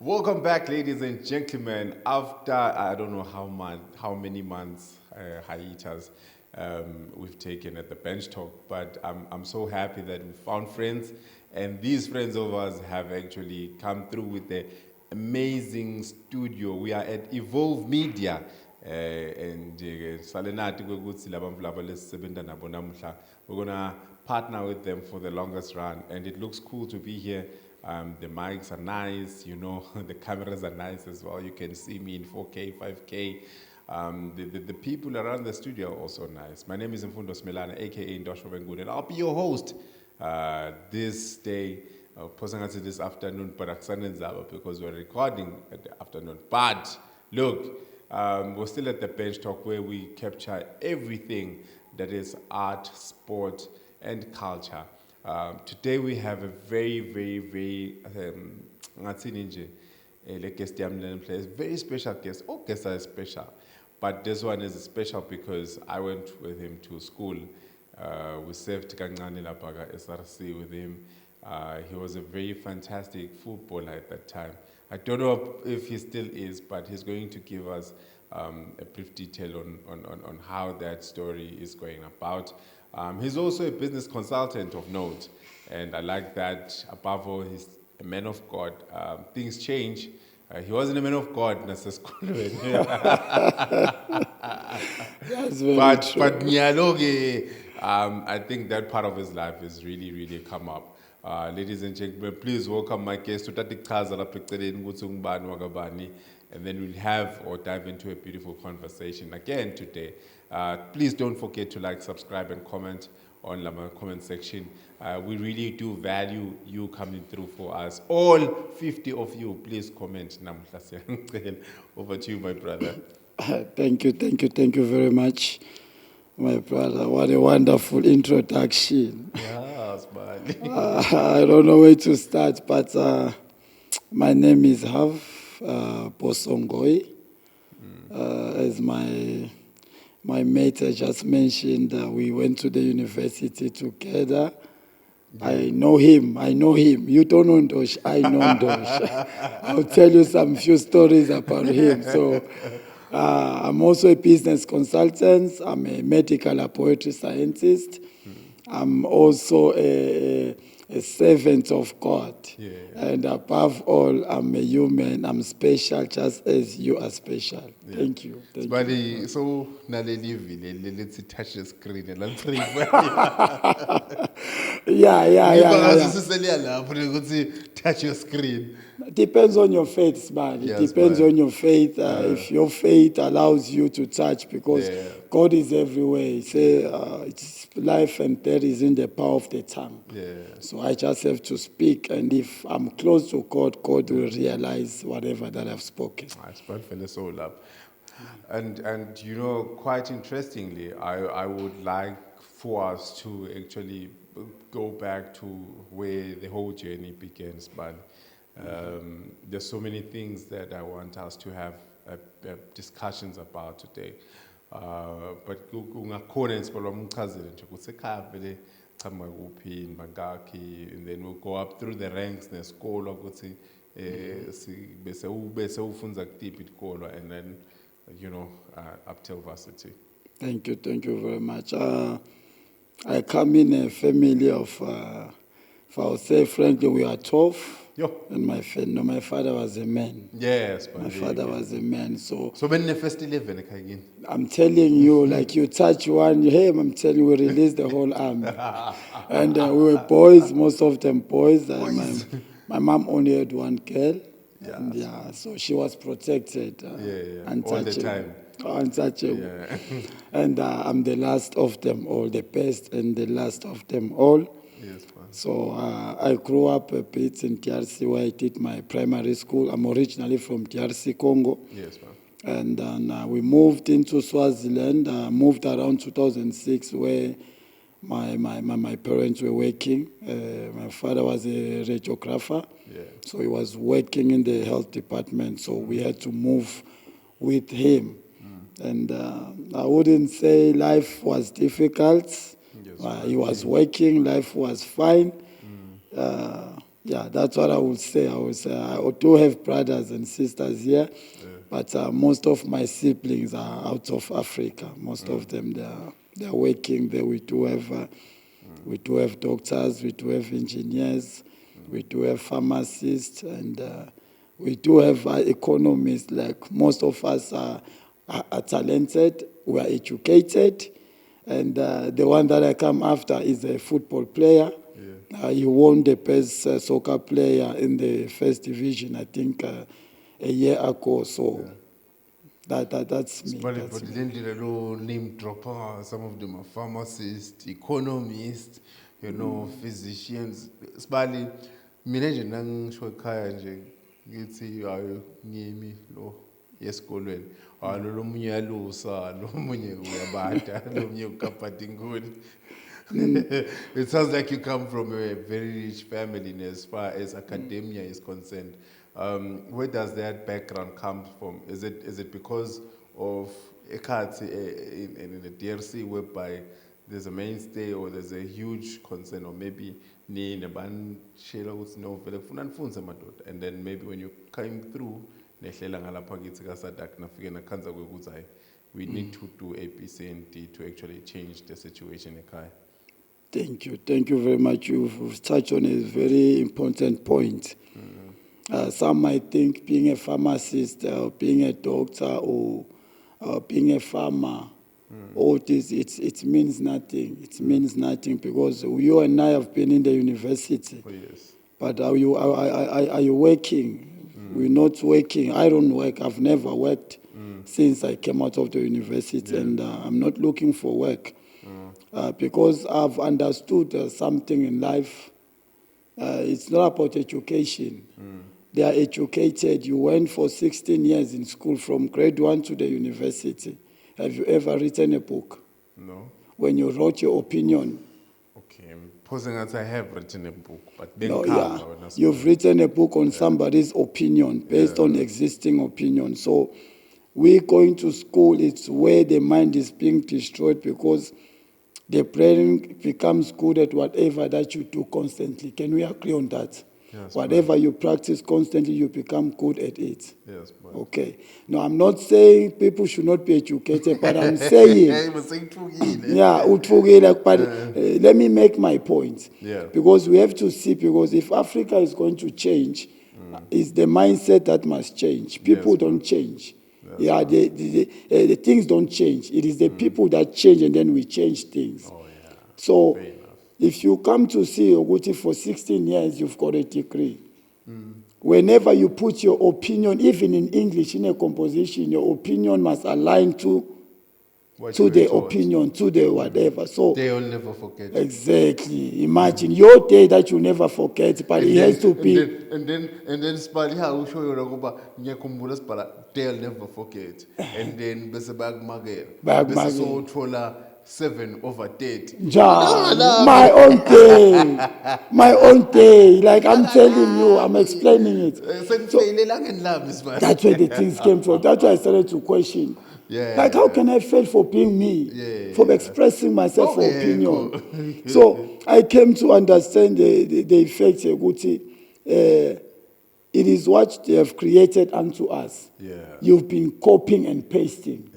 Welcome back, ladies and gentlemen. After I don't know how many months hiatus we've taken at the bench talk, but I'm so happy that we found friends, and these friends of ours have actually come through with the amazing studio. We are at Evolve Media, and salenati kwekuthi labantu laba lesisebenza nabo namuhla. We're gonna partner with them for the longest run, and it looks cool to be here. The mics are nice, the cameras are nice as well. You can see me in 4K, 5K. The people around the studio are also nice. My name is Mfundo Smelana, aka Ndosho Bengun, and I'll be your host this day, this afternoon, but because we're recording at the afternoon. But look, we're still at the bench talk where we capture everything that is art, sport, and culture. Today we have a very, very, very very special guest. All guests are special, but this one is special because I went with him to school. We served Kangani Lapaga SRC with him. He was a very fantastic footballer at that time. I don't know if he still is, but he's going to give us a brief detail on how that story is going about. He's also a business consultant of note, and I like that. Above all, he's a man of God. Things change. He wasn't a man of God, That's but Nyaloge, I think that part of his life has really, really come up. Ladies and gentlemen, please welcome my guest, and then we'll have or dive into a beautiful conversation again today. Please don't forget to like, subscribe, and comment on the comment section. We really do value you coming through for us. All 50 of you, please comment. Over to you, my brother. Thank you very much, my brother. What a wonderful introduction. Yes, man. I don't know where to start, but my name is Hervé Bosongoy. As my mate just mentioned, we went to the university together. Yeah. I know him. You don't know Ndosh, I know Ndosh. I'll tell you some few stories about him. So I'm also a business consultant. I'm a medical laboratory scientist. I'm also a servant of God. Yeah. And above all, I'm a human. I'm special just as you are special. Yeah. Thank you. So, let's touch the screen. Touch your screen. Depends on your faith, man. It depends on your faith. If your faith allows you to touch, because God is everywhere. He say it's life and death is in the power of the tongue. Yeah. So I just have to speak, and if I'm close to God, God will realize whatever that I've spoken. It's bad for the soul up. And quite interestingly, I would like for us to actually go back to where the whole journey begins, but there's so many things that I want us to have discussions about today. But and then we'll go up through the ranks and then up till varsity. Thank you very much. I come in a family of, if I would say frankly, we are 12. And my father was a man. Yes, my father was a man. So when the first 11 again? I'm telling you, like you touch one, hey, I'm telling you, we released the whole army. And we were boys, most of them boys. My mom only had one girl. Yes. And so she was protected. Untouchable. All the time. Untouchable. Yeah. And I'm the last of them all, the best and the last of them all. Yes, man. So I grew up a bit in DRC where I did my primary school. I'm originally from DRC, Congo. Yes, man. And then we moved into Swaziland, moved around 2006 where my parents were working. My father was a radiographer, so he was working in the health department, so we had to move with him. And I wouldn't say life was difficult. He was working, life was fine. Yeah, that's what I would say. I do have brothers and sisters here, but most of my siblings are out of Africa. Most of them they're working there. We do have doctors, we do have engineers, we do have pharmacists, and we do have economists. Like most of us are talented, we are educated, and the one that I come after is a football player. He won the best soccer player in the first division, I think, a year ago. So that's me. But That's me. then the little name dropper, some of them are pharmacists, economists, physicians. Spali, mina nje nangisho ekhaya nje ngithi ayo ngimi lo yesikolweni. Lo munye yalusa, lo munye uyabata, lo munye ukapata inguni. It sounds like you come from a very rich family in as far as academia is concerned. Where does that background come from? Is it because of ekhathi in the DRC whereby there's a mainstay or there's a huge concern, or maybe ni nebanshela ukuthi no vele kufuna nifunze madoda, and then maybe when you came through nehlela ngalapha kithi kaSadak nafike nakhanza kwekuthi hayi we need to do A, B, C, and D to actually change the situation ekhaya. Thank you very much. You've touched on a very important point. Some might think being a pharmacist, being a doctor, or being a farmer, all this, it means nothing. It means nothing because you and I have been in the university. Oh, yes. But are you working? We're not working. I don't work. I've never worked since I came out of the university, and I'm not looking for work. Because I've understood something in life. It's not about education. They are educated. You went for 16 years in school from grade 1 to the university. Have you ever written a book? No. When you wrote your opinion? Okay, I'm posing as I have written a book, but you've written a book on somebody's opinion based on existing opinion. So we're going to school, it's where the mind is being destroyed because the brain becomes good at whatever that you do constantly. Can we agree on that? Yes, whatever you practice constantly, you become good at it. Yes, but okay. No, I'm not saying people should not be educated, but I'm saying, but let me make my point. Yeah. Because we have to see, because if Africa is going to change, it's the mindset that must change. People don't change. The things don't change. It is the people that change, and then we change things. Oh, yeah. So if you come to see Oguti for 16 years, you've got a degree. Whenever you put your opinion, even in English, in a composition, your opinion must align to the opinion, to the whatever. So they'll never forget. Exactly. Imagine your day that you never forget, but it has to be. And then Spali, how will show you Ragoba, they'll never forget. And then Besabag Magel. Besa 7 over 8. My own day. My own day. Like I'm telling you, I'm explaining it. So, that's where the things came from. That's why I started to question. Like, how can I fail for being me? For expressing myself for opinion. Cool. So I came to understand the effect, Guti. It is what they have created unto us. You've been copying and pasting.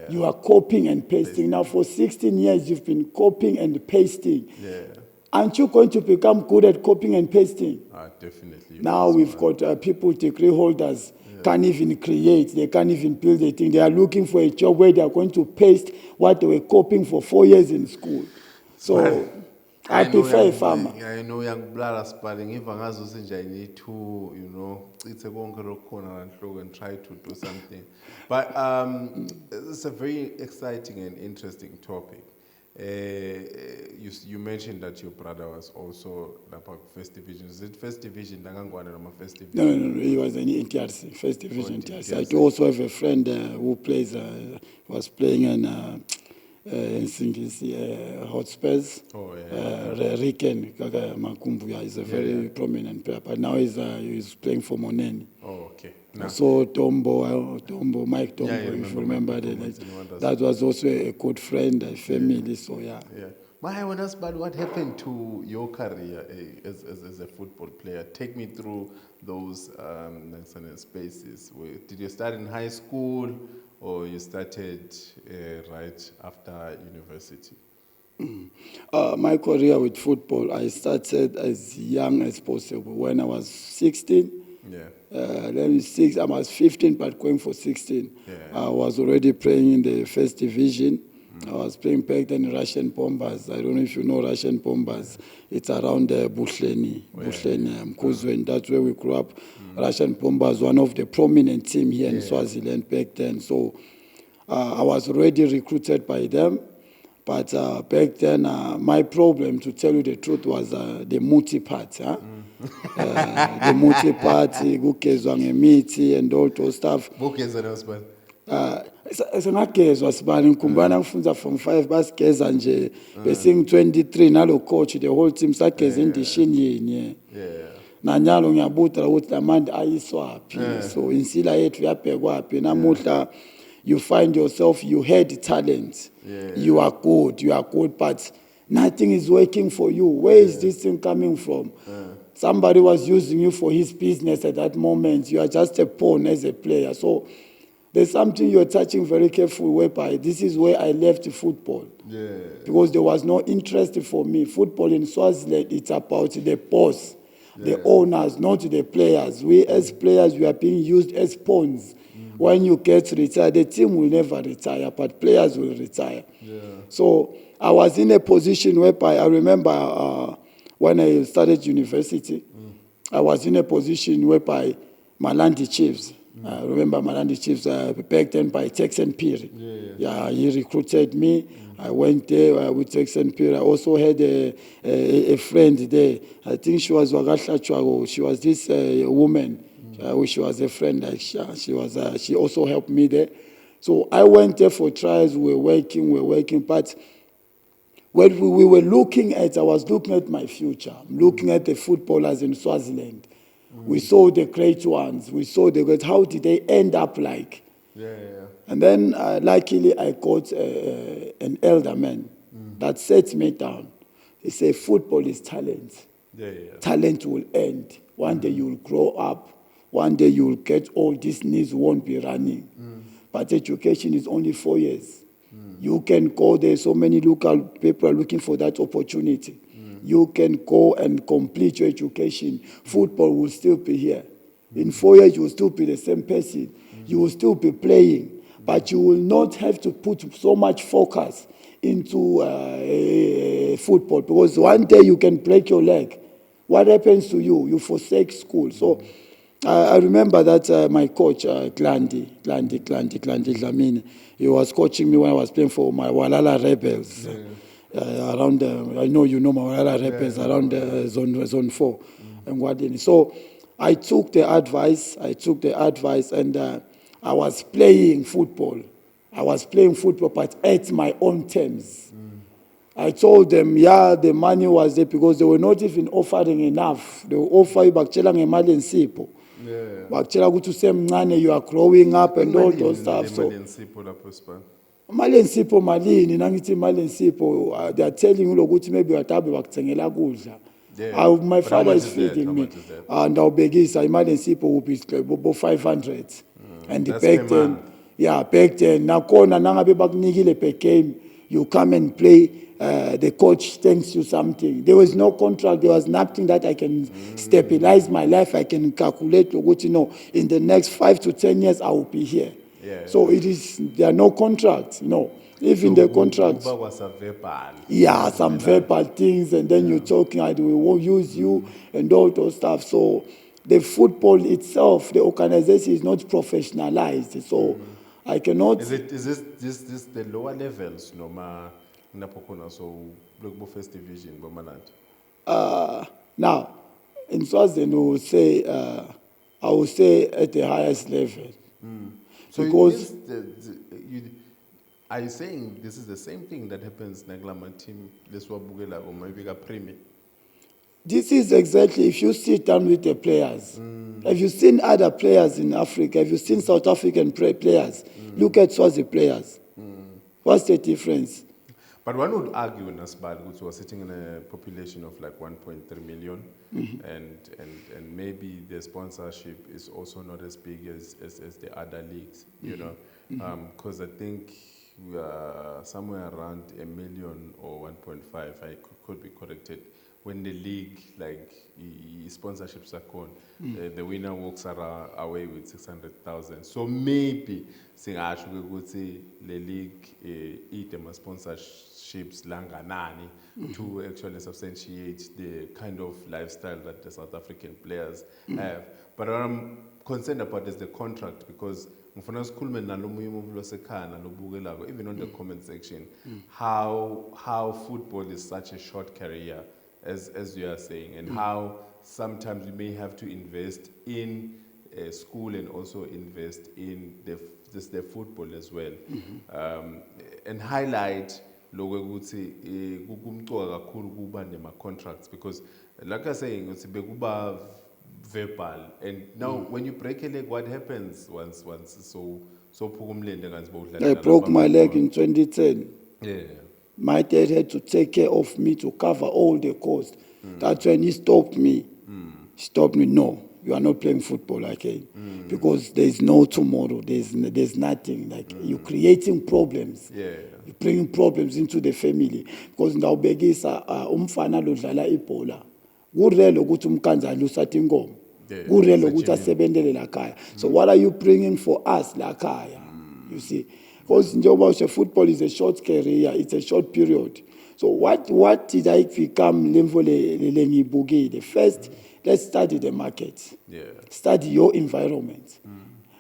You are copying and pasting. Now, for 16 years, you've been copying and pasting. Aren't you going to become good at copying and pasting? Definitely. Now we've got people, degree holders, can't even create. They can't even build a thing. They are looking for a job where they are going to paste what they were copying for 4 years in school. So I prefer a farmer. I know young blood spelling. If I need to, it's a and try to do something. But it's a very exciting and interesting topic. You mentioned that your brother was also about first division. Is it first division? First division? No. He was in NTRC, first division NTRC. I do also have a friend who plays, was playing in Singisi Hotspurs. Riken Makumbuya is a very prominent player, but now he's playing for Moneni. Oh, okay. So Tombo, Mike Tombo, if you remember that was also a good friend, a family. So My but what happened to your career as a football player? Take me through those spaces. Did you start in high school or you started right after university? My career with football, I started as young as possible. When I was 16, Yeah. I was 15, but going for 16. Yeah. I was already playing in the first division. I was playing back then in Russian Bombers. I don't know if you know Russian Bombers. It's around Bushleni, Mkuzweni. That's where we grew up. Russian Bombers, one of the prominent team here in Swaziland back then. So I was already recruited by them. But back then, my problem, to tell you the truth, was the multi part. The multi party, kukezwa ngemithi and all those stuff. Sengagezwa sibani ngikhumbana ngifunza from 5 basigeza nje besing-23 nalo coach the whole team sageza indishini yinye nanyalo ngiyabuta ukuthi lamandi ayiswaphi so insila yethu yabhekwaphi namuhla you find yourself you had talent you are good but nothing is working for you. Where is this thing coming from? Somebody was using you for his business at that moment. You are just a pawn as a player. So there's something you're touching very carefully whereby this is where I left football. Because there was no interest for me. Football in Swaziland, it's about the boss, the owners, not the players. We as players, we are being used as pawns. When you get retired, the team will never retire, but players will retire. So I was in a position whereby I remember when I started university, I was in a position whereby Malandi Chiefs, I remember Malandi Chiefs back then by Texan Piri. He recruited me. I went there with Texan Piri. I also had a friend there. I think she was Wagasha. She was this woman. She was a friend. Like she also helped me there. So I went there for trials. We were working. But when we were looking at, I was looking at my future. I'm looking at the footballers in Swaziland. We saw the great ones. We saw the great. How did they end up like? And then luckily I got an elder man that set me down. He said, football is talent. Talent will end. One day you'll grow up. One day you'll get old. These knees won't be running. But education is only 4 years. You can go there. So many local people are looking for that opportunity. You can go and complete your education. Football will still be here. In 4 years, you will still be the same person. You will still be playing. But you will not have to put so much focus into football. Because one day you can break your leg. What happens to you? You forsake school. So I remember that my coach, Glandi Dlamini, he was coaching me when I was playing for my Walala Rebels. Around, I know you know my Walala Rebels, around zone 4. And so I took the advice, and I was playing football. But at my own terms. I told them, the money was there because they were not even offering enough. They will offer you bakchela ngemali ensipho. Bakchela ukuthi usemncane, you are growing up and all those stuff. So mali ensipho malini nangithi mali ensipho they are telling you ukuthi maybe watabe bakuthengela kudla. My father is feeding me. And ndawubekisa imali ensipho will be 500. And back then, nakhona nangabe bakunikile per game, you come and play. The coach thanks you something. There was no contract. There was nothing that I can stabilize my life. I can calculate, in the next 5 to 10 years, I will be here. So there are no contracts, Even the contracts. Some verbal things, and then you're talking, we won't use you, and all those stuff. So the football itself, the organization is not professionalized. So I cannot. Is this the lower levels, so first division, now, in Swaziland, I would say at the highest level. So because are you saying this is the same thing that happens in Naglama team, or maybe a premium? This is exactly, if you sit down with the players, have you seen other players in Africa? Have you seen South African players? Look at Swazi players. What's the difference? But one would argue in Asbal, which was sitting in a population of like 1.3 million, and maybe the sponsorship is also not as big as the other leagues, you know, because I think we are somewhere around a million or 1.5. I could be corrected. When the league, like sponsorships are gone, the winner walks away with 600,000. So maybe singasho ukuthi le league idema sponsorships langanani to actually substantiate the kind of lifestyle that the South African players have. But what I'm concerned about is the contract, because ngifuna sikhulume nalomunye umuntu losekhaya nalobukelako, even on the comment section, how football is such a short career, as you are saying, and how sometimes you may have to invest in school and also invest in the football as well, and highlight lokho ukuthi kumcoka kakhulu kuba nema contracts, because like I saying ukuthi bekuba verbal, and now when you break a leg, what happens once so phukumlende kanzi bowudlala? I broke my leg in 2010. Yeah. My dad had to take care of me to cover all the costs. That's when he stopped me. He stopped me. No, you are not playing football again, because there is no tomorrow. There's nothing. Like you're creating problems. Yeah. You're bringing problems into the family, because ndawubekisa umfana lodlala ibhola. Kurelo ukuthi umkanjani usathi inkomo. Kurelo ukuthi asebenzele la khaya. So what are you bringing for us la khaya? You see, because njengoba football is a short career, it's a short period. So what did I become lemvo le ngibukile? First, let's study the market. Yeah. Study your environment.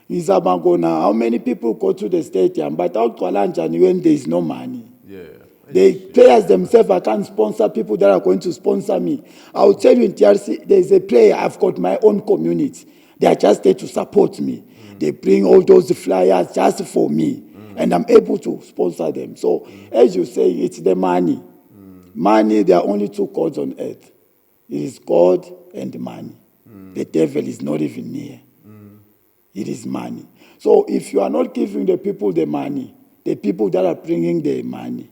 How many people go to the stadium, but outqalanjani when there is no money? Yeah. The players themselves, I can't sponsor people that are going to sponsor me. I'll tell you in TRC, there's a player, I've got my own community. They are just there to support me. They bring all those flyers just for me. And I'm able to sponsor them. So, as you say, it's the money. Money, there are only two gods on earth. It is God and money. The devil is not even near. It is money. So, if you are not giving the people the money, the people that are bringing the money,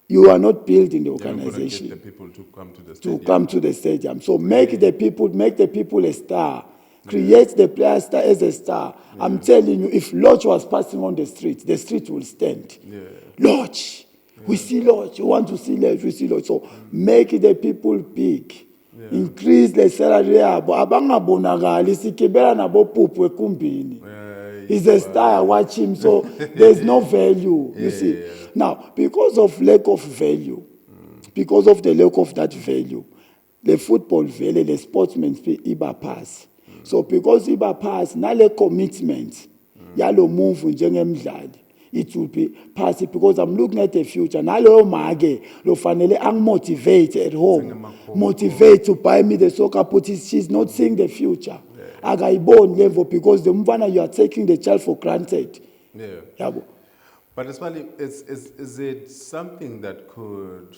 you are not building the organization. Get the people to come to the stadium. To come to the stadium. So make the people a star. Create the player star as a star. I'm telling you, if Lodge was passing on the street will stand. Lodge. We see Lodge. You want to see Lodge, we see Lodge. So make the people big. Increase the salary. Abangabonakali sikibela nabo pupu ekumbini. He's a star, watch him, so there's no value, you see. Now, because of lack of value, because of the lack of that value, the football value, the sportsmen iba pass. So because iba pass, nale commitment, yalo move njengemdlali, it will be passive, because I'm looking at the future. Nalo mage, lo fanele ang motivate at home, motivate to buy me the soccer put. She's not seeing the future. Agaibon level, because the mvana you are taking the child for granted. Yeah. But especially, is it something that could,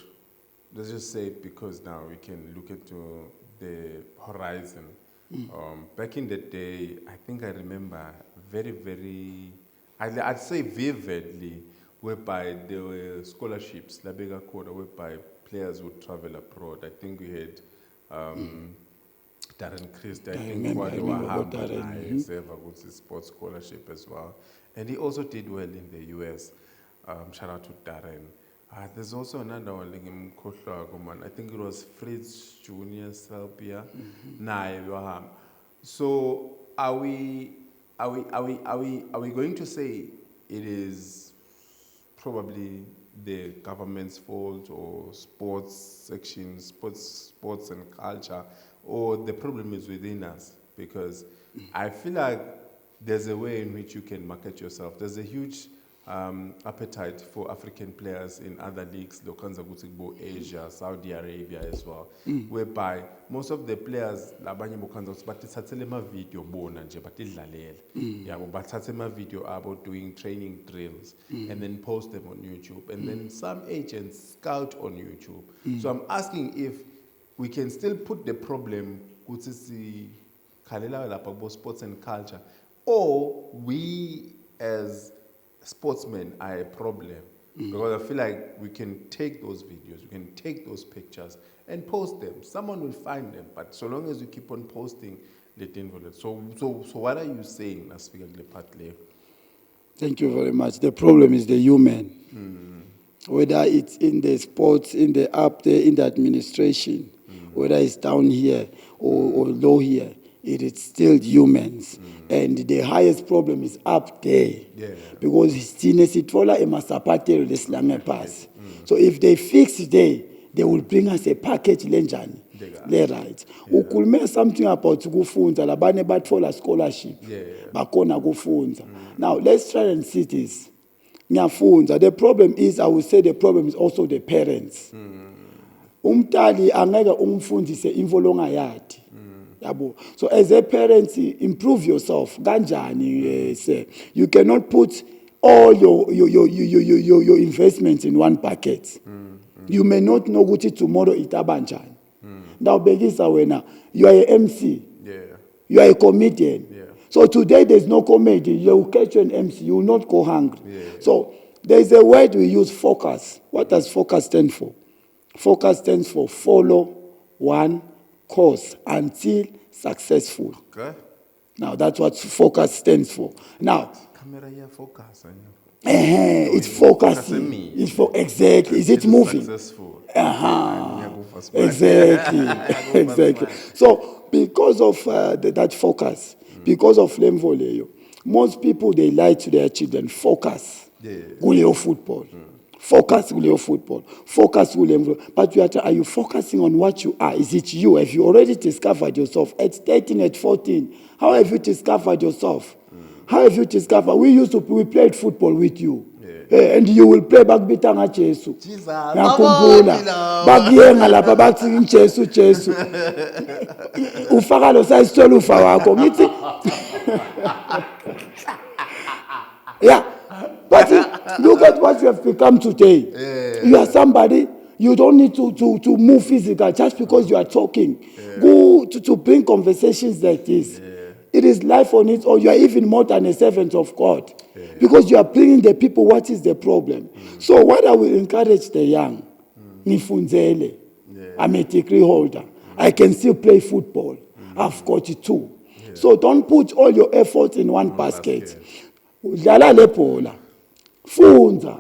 let's just say, because now we can look into the horizon. Back in the day, I think I remember very, I'd say vividly, whereby there were scholarships, La Bega Quarter, whereby players would travel abroad. I think we had Darren Christ, I think Darren served a sports scholarship as well. And he also did well in the US. Shout out to Darren. There's also another one, I think it was Fritz Jr. Salpia. So are we going to say it is probably the government's fault, or sports section, sports and culture, or the problem is within us? Because I feel like there's a way in which you can market yourself. There's a huge appetite for African players in other leagues, Asia, Saudi Arabia as well, whereby most of the players, video video about doing training drills and then post them on YouTube, and then some agents scout on YouTube. So I'm asking if we can still put the problem sports and culture, or we as sportsmen are a problem, Because I feel like we can take those videos, we can take those pictures and post them. Someone will find them, but so long as you keep on posting, let involve. So what are you saying? Thank you very much. The problem is the human. Whether it's in the sports, in the up there, in the administration, whether it's down here or low here, it is still humans. And the highest problem is up there. Yeah. Because sitfola emasapatelo lesilange pass. So if they fix it there, they will bring us a package lenjani. Right. Ukhulume something about kufunda labane batfola scholarship. Bakona kufunda. Now let's try and see this. The problem is, I would say the problem is also the parents. Umtali angeke umfundise imvolonga yakhe. Yabo. So as a parent, improve yourself. Ganjani, say. You cannot put all your investments in one packet. You may not know what tomorrow itabanjani. Now, Begisa Wena, you are an MC. You are a comedian. So today there's no comedy. You will catch an MC. You will not go hungry. So there's a word we use, focus. What does focus stand for? Focus stands for follow one course until successful. Okay. Now that's what focus stands for. Now, camera here focus. it's focusing. It's for exactly. Is it moving? Successful. Exactly. Exactly. So because of that focus, because of Lemvoleo, most people they lie to their children. Focus. Guleo football. Focus on your football. Focus on your. But are you focusing on what you are? Is it you? Have you already discovered yourself? At 13, at 14, how have you discovered yourself? How have you discovered? We played football with you. And you will play back bitanga Jesu. Nakumbula. Bagiyenga lapha bathi Jesu Jesu. Ufaka lo sayisithola ufa wakho. Ngithi yeah. But look at what you have become today. You are somebody, you don't need to move physical just because you are talking. Go to bring conversations like this. It is life on its own. You are even more than a servant of God. Because you are bringing the people what is the problem. So what I will encourage the young, Nifunzele, I'm a degree holder. I can still play football. I've got it too. So don't put all your efforts in one basket. Udlala le bhola. Funza,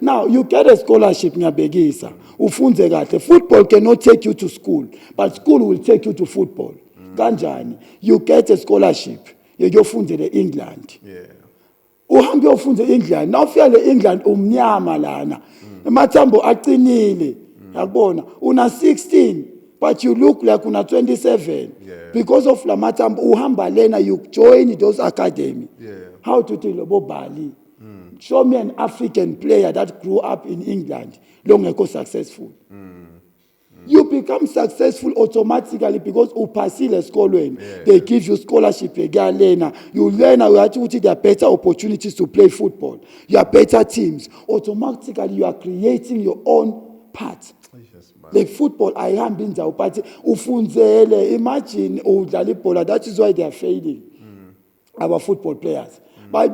now you get a scholarship ngiyabekisa. Ufunze kahle. Football cannot take you to school, but school will take you to football. Kanjani? You get a scholarship. Uyofunde England. Uhambe uyofunde England. Now ufika England umnyama lana. Amathambo aqinile. Yabona, una 16. But you look like una 27. Because of la matambo uhamba lena, you join those academy. How to tell about Bali? Show me an African player that grew up in England, long ago successful. You become successful automatically because upasile scholarship. They give you scholarship. You learn there are better opportunities to play football. You are better teams. Automatically, you are creating your own path. Like football, I am being the party. Ufunzele, imagine Udalipola. That is why they are failing. Our football players. They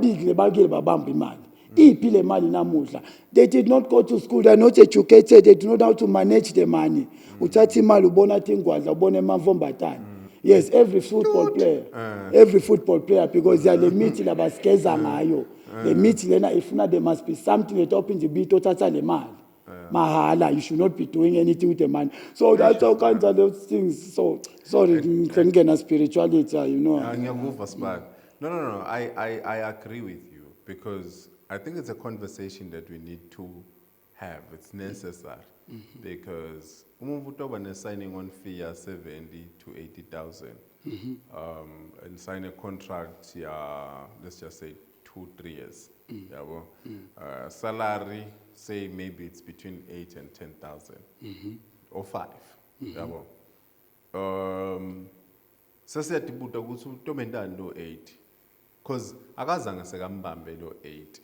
did not go to school. They are not educated. They do not know how to manage the money. Yes, every football player, because they are the meat the meat if not, there must be something that opens the beat to Mahala, you should not be doing anything with the money. So that's all kinds of those things. So sorry, can get a spirituality, you know. No. I agree with you because I think it's a conversation that we need to have. It's necessary because umuntu signing on fee 70 to 80,000 and sign a contract, let's just say 2-3 years. Salary, say maybe it's between 8 and 10,000 or 5. Sasiyatibuta ukuthi utomendani lo 8 because akazange sekambambe lo 8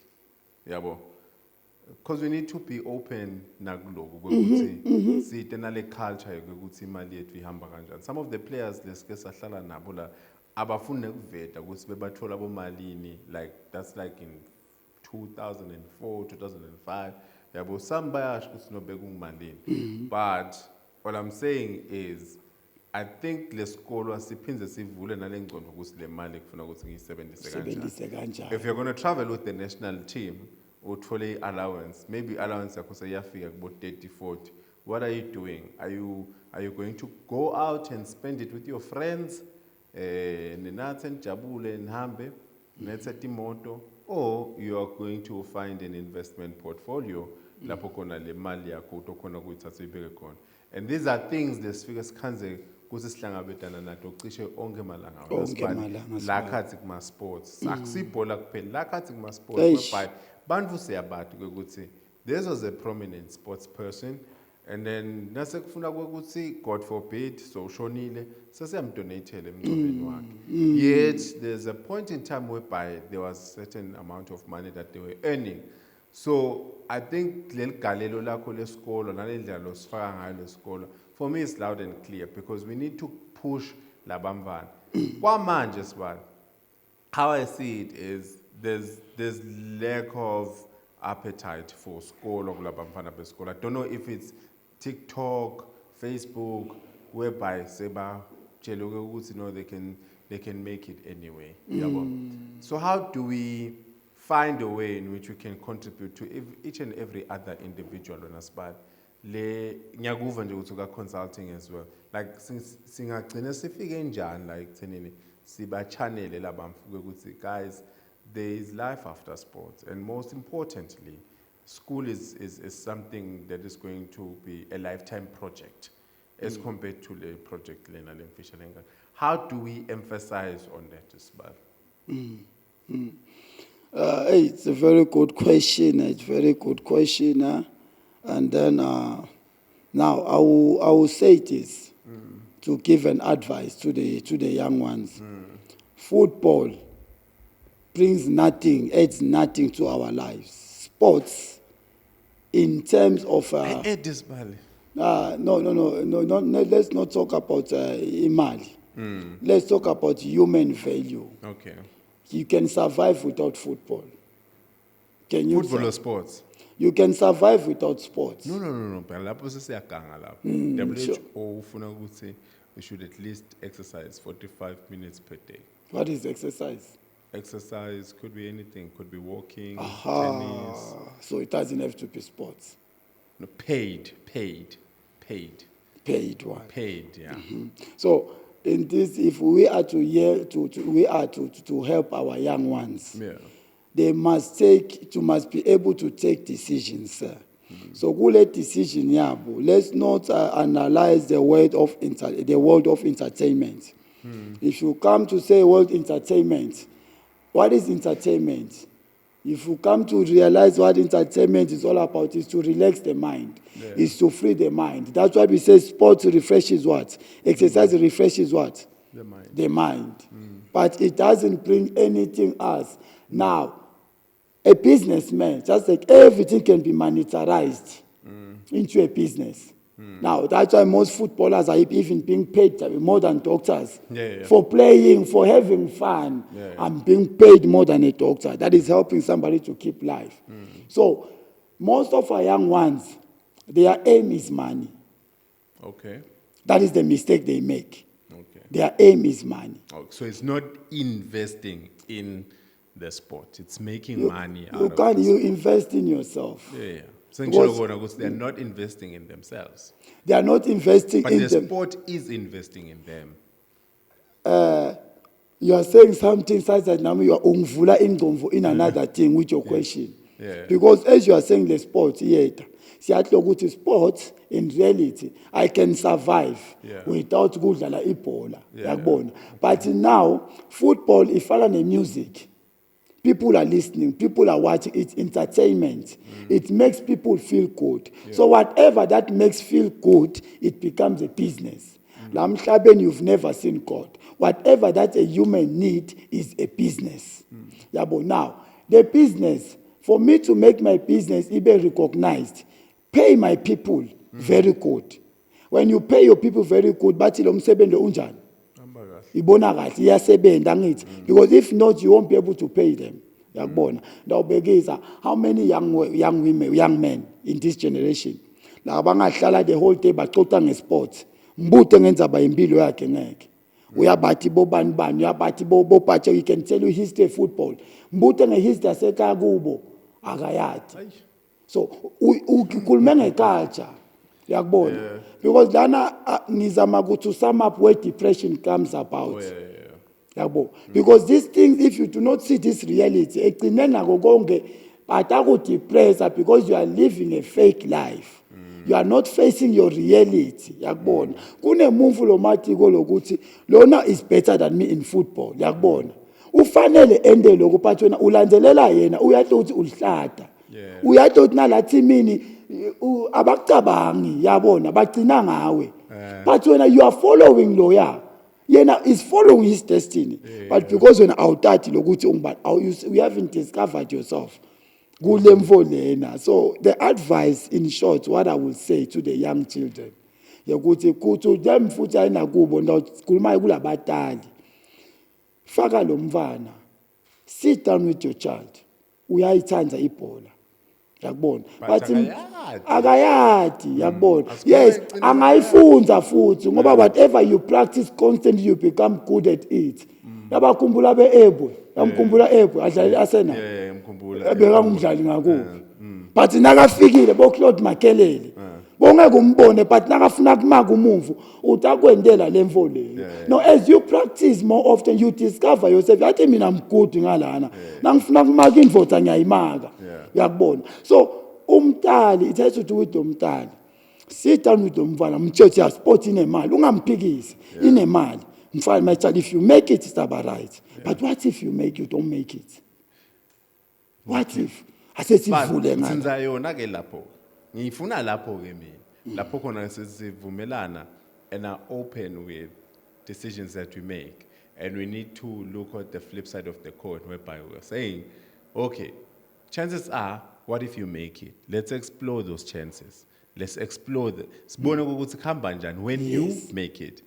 yabo because we need to be open nakuloku ukuthi site nale culture yokuthi imali yethu ihamba kanjani. Some of the players lesike sahlala nabo la abafuna ukuveta ukuthi bebathola bomalini, like that's like in 2004, 2005. Yabo some bayasho ukuthi nobe kungimalini. But what I'm saying is I think lesikolo siphinde sivule nalengcondo ukuthi le mali kufuna ukuthi ngiyisebenzise kanjani. If you're going to travel with the national team, uthole allowance, maybe allowance yakho seyafika kubo 30, 40. What are you doing? Are you going to go out and spend it with your friends? Ninathe nijabule nihambe nethe imoto, or you are going to find an investment portfolio lapho khona le mali yakho utokhona ukuyithatha uyibeke khona. And these are things lesifike sikhanze kuthi sihlangabezana nato cishe onke malanga la khathi kuma sports akusibhola kuphela la khathi kuma sports whereby bantu siyabati ukuthi this was a prominent sports person, and then nase kufuna ukuthi God forbid so ushonile sesiyamdonatele emngcwabeni wakhe. Yet there's a point in time whereby there was a certain amount of money that they were earning. So I think leli galelo lakho lesikolo nalendlela losifaka ngayo lesikolo, for me it's loud and clear, because we need to push labamvana. Kwamanje sibani, how I see it is there's lack of appetite for school of labamvana besikolo. I don't know if it's TikTok, Facebook, whereby seba they can make it anyway. So how do we find a way in which we can contribute to each and every other individual on us, but le nyakuva nje ukuthi consulting as well, like singagcina sifike njani like thenini siba channel labamfuke ukuthi guys, there is life after sports, and most importantly school is something that is going to be a lifetime project as compared to the project lena lemfisha lenga. How do we emphasize on that as well? Hey, it's a very good question. It's a very good question. And then now I will say this to give an advice to the young ones. Football brings nothing, adds nothing to our lives. Sports, in terms of no. Let's not talk about imali. Let's talk about human value. Okay. You can survive without football. Can you? Football or sports? You can survive without sports. No. But lapho sesiyaganga lapho. WHO ufuna ukuthi we should at least exercise 45 minutes per day. What is exercise? Exercise could be anything. Could be walking, tennis. So it doesn't have to be sports. No, paid. Paid one. Paid, yeah. So in this, if we are to help our young ones, they must be able to take decisions. So kule decision yabo, let's not analyze the world of entertainment. If you come to say world entertainment, what is entertainment? If you come to realize what entertainment is all about, is to relax the mind, is to free the mind. That's why we say sports refreshes what? Exercise refreshes what? The mind. The mind. But it doesn't bring anything else. Now, a businessman, just like everything can be monetarized into a business. Now, that's why most footballers are even being paid more than doctors for playing, for having fun. I'm being paid more than a doctor. That is helping somebody to keep life. So, most of our young ones, their aim is money. Okay. That is the mistake they make. Okay. Their aim is money. Oh, so it's not investing in the sport. It's making money out of it. You invest in yourself. Because they are not investing in themselves. They are not investing in them. But the sport is investing in them. You are saying something such that now you are ungvula ingomvu in another thing with your question. Because as you are saying the sport, sports, in reality, I can survive without kudlala ibhola. But now, football, if I learn music, people are listening, people are watching, it's entertainment. It makes people feel good. So whatever that makes feel good, it becomes a business. You've never seen God. Whatever that a human need is a business. Now, the business, for me to make my business even recognized, pay my people very good. When you pay your people very good, because if not, you won't be able to pay them. Yakubona. Ndawubekisa how many young women, young men in this generation la bangahlala the whole day baxoxa ngesports. Mbute ngenza ba impilo yakhe ngeke. Uyabathi bobani bani, uyabathi bopatshe, you can tell you history of football. Mbute ngehistory yasekhaya kubo akayathi. So ukhuluma ngeculture. Yakubona. Because lana ngizama ukuthi to sum up where depression comes about. Because these things, if you do not see this reality, depressed because you are living a fake life. You are not facing your reality. Yakubona. Kune move lomatiko lokuthi lona is better than me in football. Yakubona. Ufanele ende lokuphathi wena ulandelela yena uyathi uthi ulihlada. Uyathi uthi nalathi mini abakucabangi yabona bagcina ngawe. But when you are following lawyer, yena is following his destiny. But because when awuthathi lokuthi ungubani, you haven't discovered yourself. So the advice in short, what I will say to the young children, yokuthi kuthi dem futhi ayina kubo ndawukhuluma kulabatali. Faka lo mfana. Sit down with your child. Uyayithanda ibhola. Yakubona. But akayati yakubona. Yes, angayifunza futhi ngoba whatever you practice constantly you become good at it. Yabakhumbula beEbwe, yamkhumbula eEbwe adlali Arsenal. Yamkhumbula. Bekamdlali ngakubo. But nakafikile bo Claude Makelele. Bongeke umbone but nakafuna kumaka umumvu utakwendela lemvo leyo. No, as you practice more often you discover yourself. Yathi mina I'm good ngalana. Nangifuna kumaka indvodza ngiyayimaka. Yakubona. So umtali it has to do with umtali. Sit down with umfana mthethe sport inemali ungamphikisi inemali. Mfana my child, if you make it it's about right. But what if you don't make it? What if? Asesivule ngala. Sinza yona ke lapho. Ngifuna lapho ke mina. Lapho khona sesivumelana and are open with decisions that we make. And we need to look at the flip side of the coin whereby we're saying, okay, chances are, what if you make it? Let's explore those chances. Let's explore the when you make it.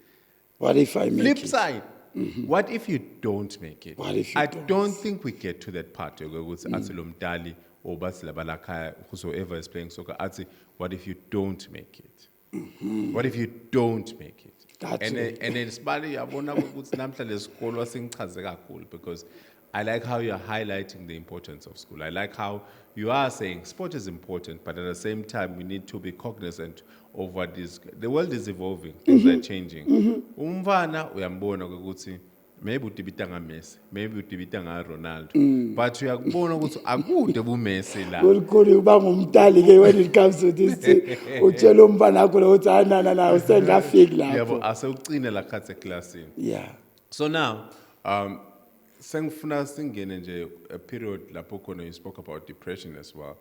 What if I make flip it? Side. What if you don't make it? What if you I don't? don't think we get to that part where or whosoever is playing soccer, what if you don't make it? What if you don't make it? And it's because I like how you're highlighting the importance of school. I like how you are saying sport is important, but at the same time, we need to be cognizant of what is. The world is evolving, things are changing. Umvana uyambona ukuthi maybe utibita nga Messi, maybe utibita nga Ronaldo, but uyakubona ukuthi akude buMessi la. Kukhulu uba ngumtali ke when it comes to this thing. Utshela umfana akho ukuthi na usengafiki lapho. Yebo asewucine la khathe classini. Yeah. So now sengifuna singene nje a period lapho khona you spoke about depression as well.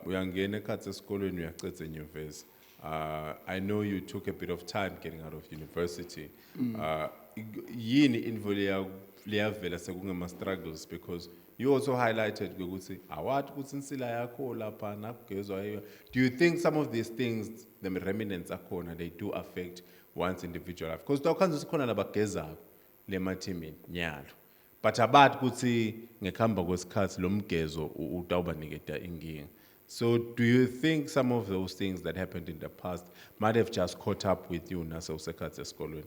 Uyangena ekhathe esikolweni uyacetha enyuvesi. I know you took a bit of time getting out of university. Yini involve liyavela sekungema struggles because you also highlighted ukuthi awathi ukuthi insila yakho lapha nakugezwa. Do you think some of these things, the remnants akhona, they do affect one's individual life? Because dawukhanza sikhona labagezako lemathimini nyalo. But abathi ukuthi ngekhamba kwesikhathi lo mgezo utawubaniketa inkinga. So do you think some of those things that happened in the past might have just caught up with you nasa usekhathe esikolweni?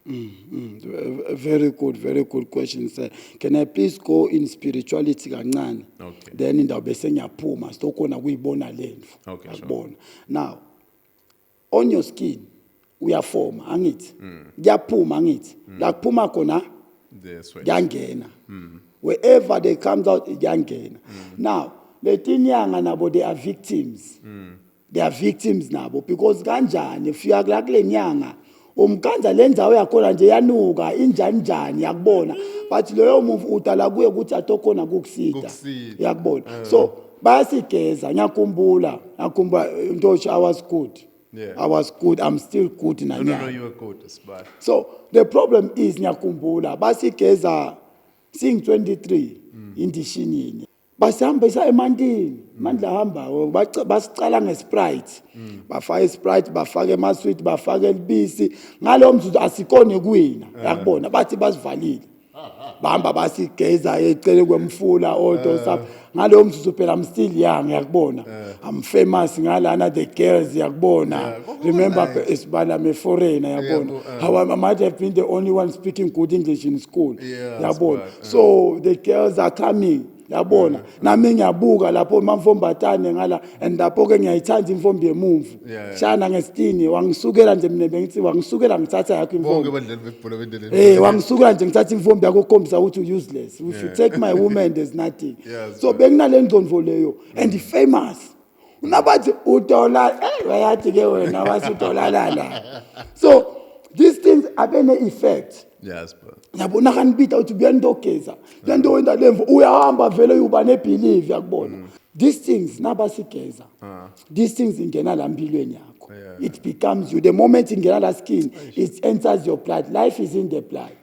Very good question, sir. Can I please go in spirituality kancane? Okay. Then ndawube sengiyaphuma sitokona kuyibona lendvu. Okay, sure. Now, on your skin uyafoma angithi. Kuyaphuma angithi. La kuphuma khona the sweat. Yangena. Wherever they comes out yangena. Now, letinyanga nabo they are victims. They are victims nabo because kanjani if you are like le nyanga umkhanza lenzawo yakhona nje yanuka injani yakubona but leyo move utala kuye ukuthi atokhona kukusida yakubona so bayasigeza ngiyakhumbula into I was good. Yeah. I was good. I'm still good na No, you were good. But so the problem is ngiyakhumbula basigeza sing 23 indishinini basihambisa emantini mandla hamba basicala ngeSprite bafaka iSprite bafaka emasweet bafaka elibisi ngalo mzuzu asikone kuwina yakubona bathi basivalile bahamba basigeza ecele kwemfula odo sapha ngalo mzuzu phela I'm still young yakubona I'm famous ngalana the girls yakubona remember isibala me foreigner yakubona how I might have been the only one speaking good English in school yakubona so the girls are coming yabona nami ngiyabuka lapho mamfombatane ngala and lapho ke ngiyayithanda imfombi yemumvu shana ngesitini wangisukela nje mina bengithi wangisukela ngithatha yakho imfombi wangisukela nje ngithatha imfombi yakho ukhombisa ukuthi useless if you take my woman there's nothing so benginale ndonvo leyo and famous unabathi udola bayathi ke wena wathi udolalala so these things have an effect. Yes, bro. Yabona kanibita uthi buyandogeza lento wenda lemvu uyahamba vele uba nebelief yakubona these things nabasigeza these things ingena la mpilweni yakho it becomes you the moment ingena la skin it enters your blood life is in the blood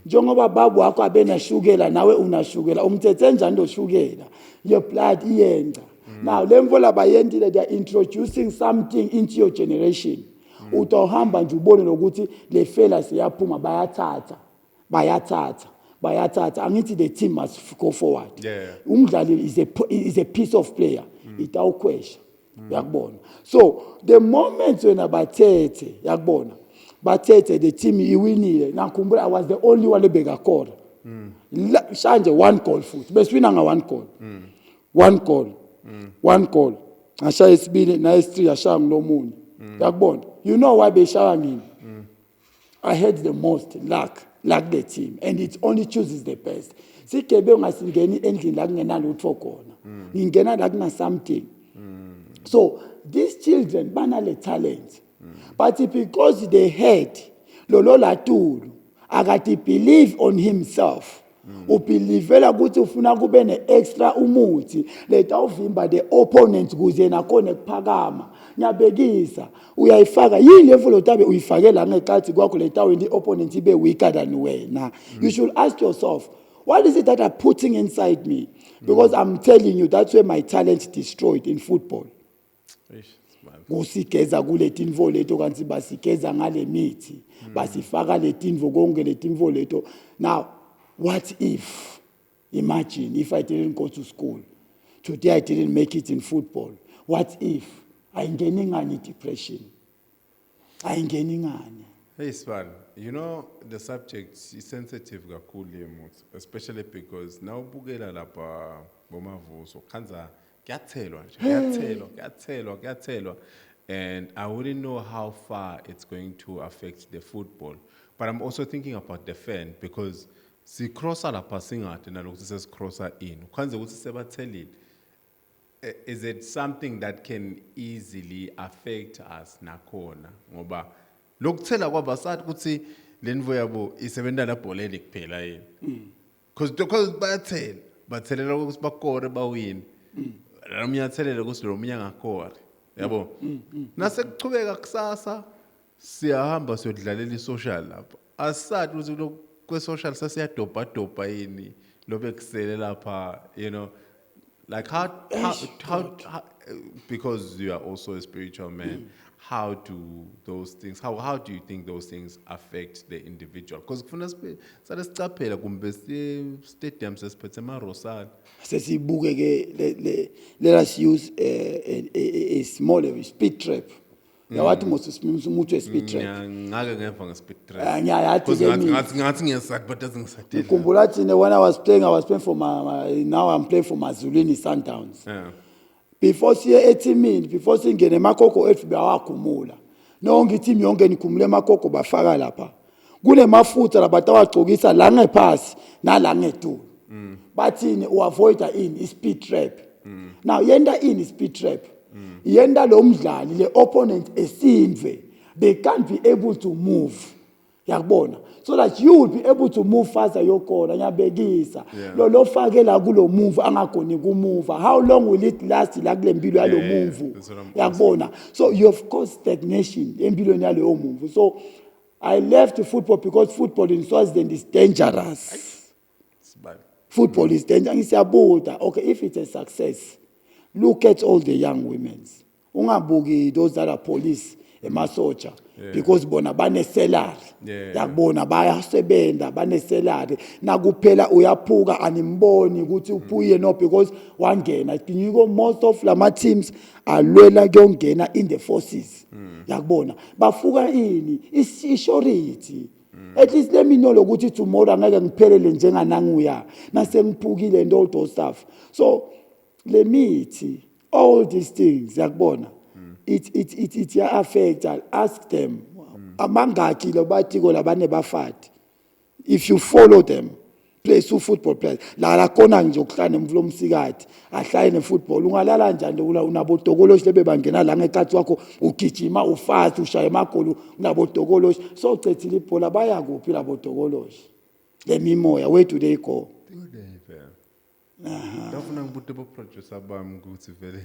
njengoba babu wakho abena shukela nawe unashukela umthethe njani ndoshukela your blood iyenza now lemvu labayendile they are introducing something into your generation utohamba nje ubone lokuthi le fella siyaphuma bayathatha angithi the team must go forward umdlali is a piece of player itawukhwesha yakubona so the moment when abathethe yakubona bathethe the team iwinile ngakhumbula I was the only one ebekakora shanje one goal futhi beswina nga one goal ashaya isibili na S3 ashaya nginomunye yakubona you know why beshawa ngini I had the most luck the team and it only chooses the best sikebe ungasingeni endlini la kungenalo utho khona ngingena la kuna something so these children banale talent but because they had lolo latulu akati believe on himself ubelievela ukuthi ufuna kube neextra umuthi leta uvimba the opponent kuze nakhona kuphakama nyabekisa uyayifaka yini level otabe uyifakela ngeqathi kwakho leta wendi opponent ibe weaker than wena you should ask yourself what is it that I'm putting inside me because I'm telling you that's where my talent destroyed in football kusigeza kuletinvo leto kanti basigeza ngale mithi basifaka letinvo konke letinvo leto now what if imagine if I didn't go to school today I didn't make it in football what if ayingeni ngani depression ayingeni ngani hey Span you know the subject is sensitive kakhulu especially because now ubukela lapha bomavuso khanza kuyathelwa and I wouldn't know how far it's going to affect the football but I'm also thinking about the fan because si crosser lapha singathi nalokuthi sesicrosser in khanze ukuthi sebathelile is it something that can easily affect us nakhona ngoba lokuthela kwabasathi ukuthi lenvo yabo isebenza la bholeni kuphela yini because bathelela ukuthi bakore bawini lamnyathelela ukuthi lo munye angakore yabo nasekuchubeka kusasa siyahamba siyodlalela isocial lapha asathi ukuthi kwe-social sasiyadobha yini lobe kusele lapha you know like how because you are also a spiritual man how do those things how do you think those things affect the individual because kufuna sale sicaphela kumbe stadium sesiphethe marosal sesibuke ke let us use a small speed trap yawathi umuntu speed trap ngake ngeva nge-speed trap ngathi ngiyasathi but azingisadeli ukhumbula thina when I was playing for now I'm playing for Mazulini Sundowns before siye etimini before singene emakoko ethu bayakhumula nonke team yonke nikhumule emakoko bafaka lapha kunemafutha labatawagcokisa la ngephasi nala ngedulu bathini uavoid in speed trap now yenda in speed trap yenda lo mdlali le opponent esindwe they can't be able to move yakubona so that you will be able to move faster yokona nyabekisa lo fake la kulo move angagoni ku move how long will it last la kule mpilo yalo move yakubona so you have caused stagnation empilweni yalo move so I left football because football in Swaziland is dangerous football is dangerous ngisiyabuda okay if it's a success look at all the young women ungabuki those that are police emasoja because bona bane salary Yeah. yakubona bayasebenza bane salary nakuphela uyaphuka animboni ukuthi uphuye no because wangena ngiko most of lama teams alwela kuyongena in the forces yakubona bafuka ini issurety at least let me know ukuthi tomorrow angeke ngiphelele njengananguya nasengiphukile and all those stuff so le mithi all these things yakubona it affect ask them amangaki lo batiko labane bafati if you follow them play football players la khona nje ukuhlane mvulo umsikati ahlaye nefootball ungalala njani unabotokoloshi lebe bangena la ngekhathi wakho ugijima ufast ushaya emagoli unabotokoloshi so cethile ibhola baya kuphi labotokoloshi le mimoya where do they go Ndafuna ngibude bo producer bami ukuthi vele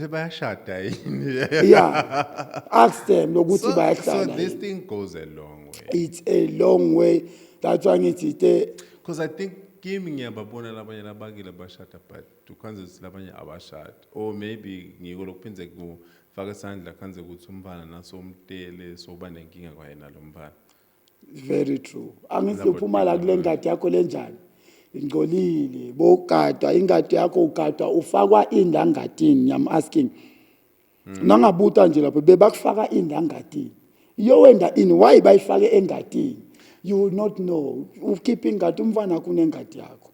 bayashada yini yeah ask them lokuthi bayahlala so this thing goes a long way. It's a long way that's why ngithi Because I think kimi ngiyababona labanye labakile bashada but tukhanze silabanye abashada or maybe ngiko lokuphinze kufaka isandla khanze ukuthi umfana naso umtele so uba nenkinga kwayena lo mfana. Very true angithi uphuma la kule ngadi yakho lenjani ingcolile bogadwa ingadi yakho ugadwa ufakwa indangatini I'm asking nangabuta nje lapho bebakufaka indangatini yo wenda in why bayifake engatini you will not know ukhipha ingadi umfana kunengadi yakho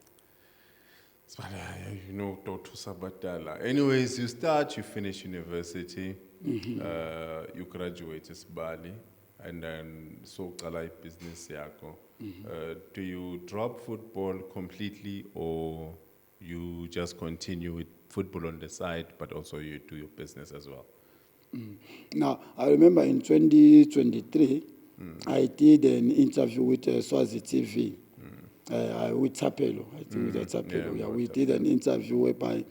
you know Dr. Sabatala anyways you start you finish university you graduate Bali and then so qala business yakho do you drop football completely or you just continue with football on the side but also you do your business as well? Now I remember in 2023 I did an interview with Eswatini TV with Tapelo. I think with Tapelo. Yeah, we did an interview whereby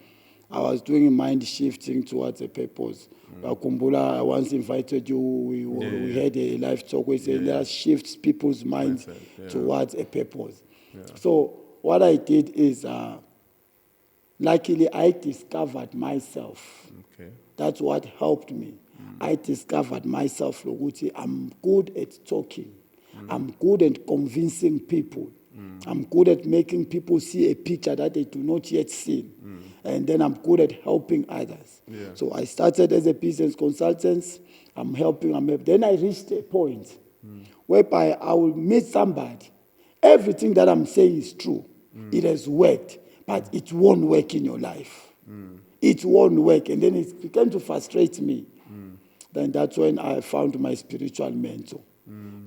I was doing mind shifting towards a purpose. Kumbula, I once invited you. We had a live talk. We said let's shift people's minds towards a purpose. Yeah. So what I did is, luckily, I discovered myself. Okay. That's what helped me. I discovered myself. Loguti, I'm good at talking. I'm good at convincing people. I'm good at making people see a picture that they do not yet see. And then I'm good at helping others. Yeah. So I started as a business consultant. I'm helping. Then I reached a point whereby I will meet somebody. Everything that I'm saying is true. It has worked, but it won't work in your life. It won't work. And then it began to frustrate me. Then that's when I found my spiritual mentor.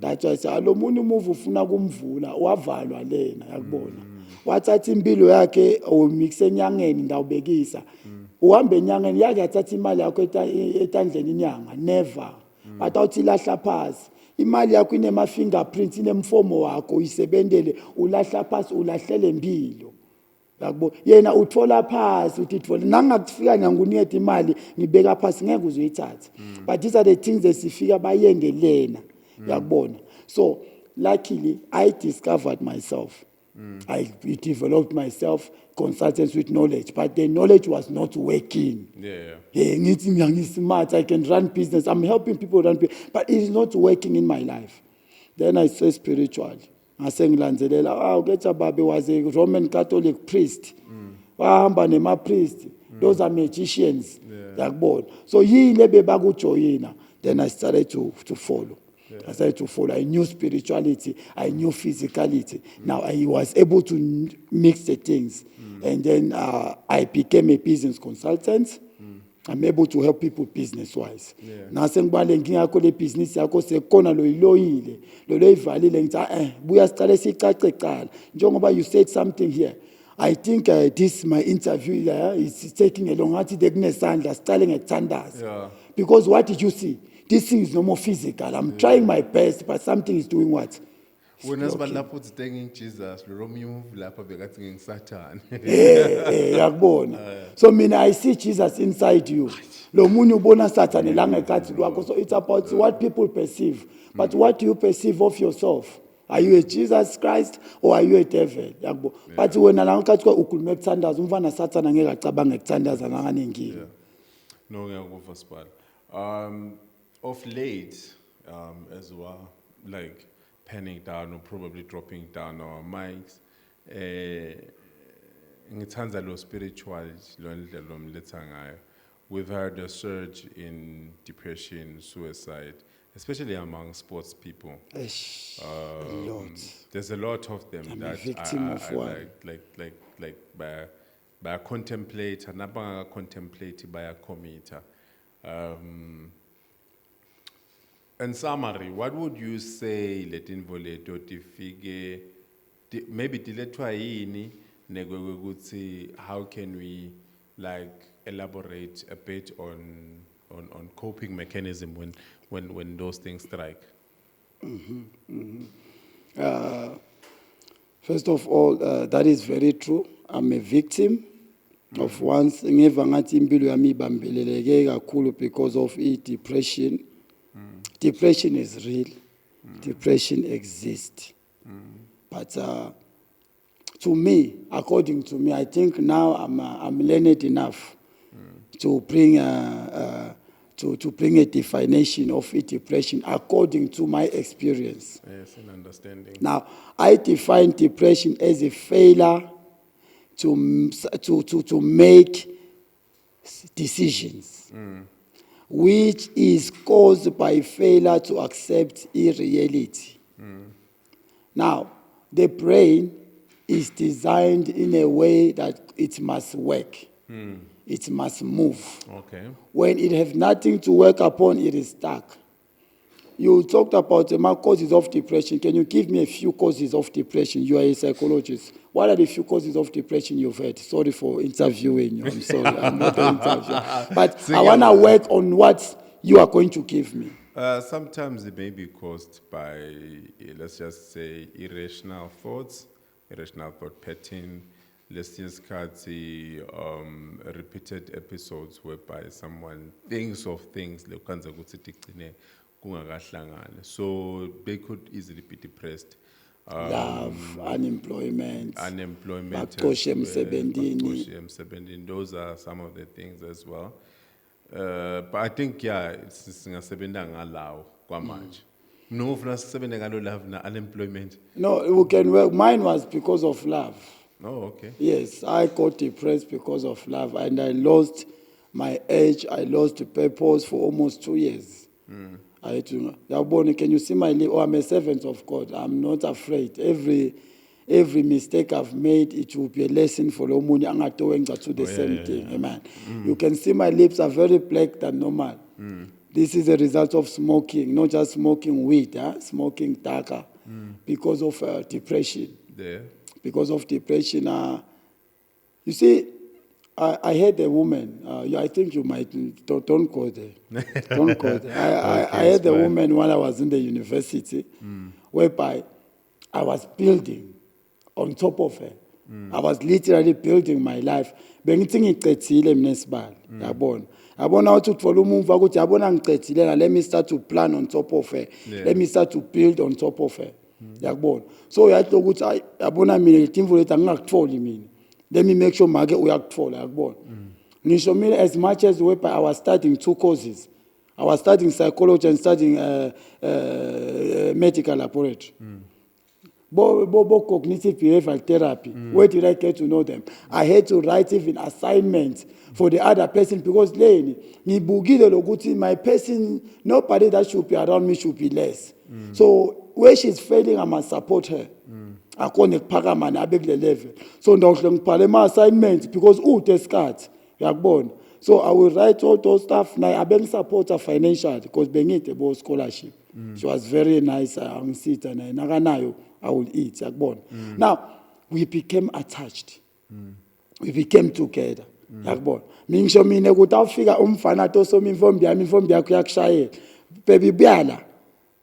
That's why I said, alo muni move ufuna kumvula wavalwa lena yakubona wathatha impilo yakhe umixe enyangeni ndawubekisa uhambe enyangeni yake yathatha imali yakho etandleni inyanga never but awuthi lahla phasi imali yakho inema fingerprints inemfomo wakho uyisebenzele ulahla phasi ulahlele impilo yakubona yena uthola phasi utithola nangakufika nyanguniyethe imali ngibeka phasi ngeke uzoyithatha but these are the things esifika bayengelena yakubona so luckily I discovered myself I developed myself consultants with knowledge but the knowledge was not working ngithi ngismart I can run business I'm helping people run business but it is not working in my life then I say spiritually ngasengilandelela uketha babe was a Roman Catholic priest wahamba nema priest those are magicians yakubona so yile bebakujoyina then I started to follow. I started to follow. I knew spirituality. I knew physicality. Now I was able to mix the things. And then I became a business consultant. I'm able to help people business-wise. Now sengibale nginga kole business yakho sekona lo iloyile. Lo ivalile ngithi buya siqale sicace qala. Njengoba you said something here. I think this my interview is taking a long time. Kunesandla siqale ngekuthandaza. Because what did you see? This thing is no more physical. I'm trying my best, but something is doing what? When as lapho uthenging Jesus, lo move lapha bekathi ngisatan. So I see Jesus inside you. Lo munye ubona Satan la ngekhathi lwakho. So it's about what people perceive. But what do you perceive of yourself? Are you a Jesus Christ or are you a devil? But when la ngekhathi ukhuluma ekuthandaza umfana Satan angeke acabanga ekuthandaza nanganenkinga. No ngiyakuva sibali. of late, as well, like penning down or probably dropping down our mics, ngithanda lo spirituality lo ndlela lo mletha ngayo. We've heard a surge in depression, suicide, especially among sports people. Eish, a lot. There's a lot of them I'm a that victim of one. like by contemplate, nabanga contemplate by a committer. In summary, what would you say letin voleto tifike maybe tiletwa yini negwe how can we like elaborate a bit on coping mechanism when those things strike? First of all, that is very true. I'm a victim of once ngeva ngathi impilo yami ibambeleleke kakhulu because of depression. Depression is real. Depression exists. But to me, according to me, I think now I'm learned enough to bring a definition of depression according to my experience. Yes, an understanding. Now, I define depression as a failure to make decisions, which is caused by failure to accept irreality. Now, the brain is designed in a way that it must work. It must move. Okay. When it has nothing to work upon, it is stuck. You talked about the causes of depression. Can you give me a few causes of depression? You are a psychologist. What are the few causes of depression you've had? Sorry for interviewing you. I'm sorry. I'm not an interviewer. But I want to work on what you are going to give me. Sometimes it may be caused by, let's just say, irrational thought pattern. Let's just cut the repeated episodes whereby someone thinks of things, so they could easily be depressed. Love, unemployment, Unemployment, bakoshe emsebenzini. those are some of the things as well. But I think, yeah, it's singasebenza ngalawo kwamanje. No, ufuna sisebenze ngalo love na unemployment. No, we can work. Mine was because of love. Oh, okay. Yes, I got depressed because of love, and I lost my edge. I lost the purpose for almost 2 years. I had to. Yaboni, can you see my life? Oh, I'm a servant of God. I'm not afraid. Every mistake I've made, it will be a lesson for Omuni Angatowenga to the same thing. Amen. You can see my lips are very black than normal. This is a result of smoking, not just smoking weed, smoking taka, because of depression. There. Because of depression. You see, I had a woman, I think you might, don't go there. Don't go there. I had a woman when I was in the university, whereby I was building on top of her. I was literally building my life. Bengithi ngiqedile mina esibali, yabona. Yabona uthi utfola umumva ukuthi yabona ngiqedile na, let me start to plan on top of her. Let me start to build on top of her. Yakubona. So yathi ukuthi yabona mina itimvu lethu angingakutfoli mina. Let me make sure make uyakutfola, yakubona. Ngisho mina as much as whereby I was studying 2 courses. I was studying psychology and studying medical laboratory. Cognitive behavioral therapy. Where did I get to know them? I had to write even assignments for the other person because my person, nobody that should be around me should be less. So where she's failing, I must support her. I can't level. So my assignments because so I will write all those stuff. Now I support her financially because about scholarship. She was very nice. I will eat. Now, we became attached. We became together. Mingisho mina kutawufika umfana tosoma imvombi yakho yakushayela. Baby byala.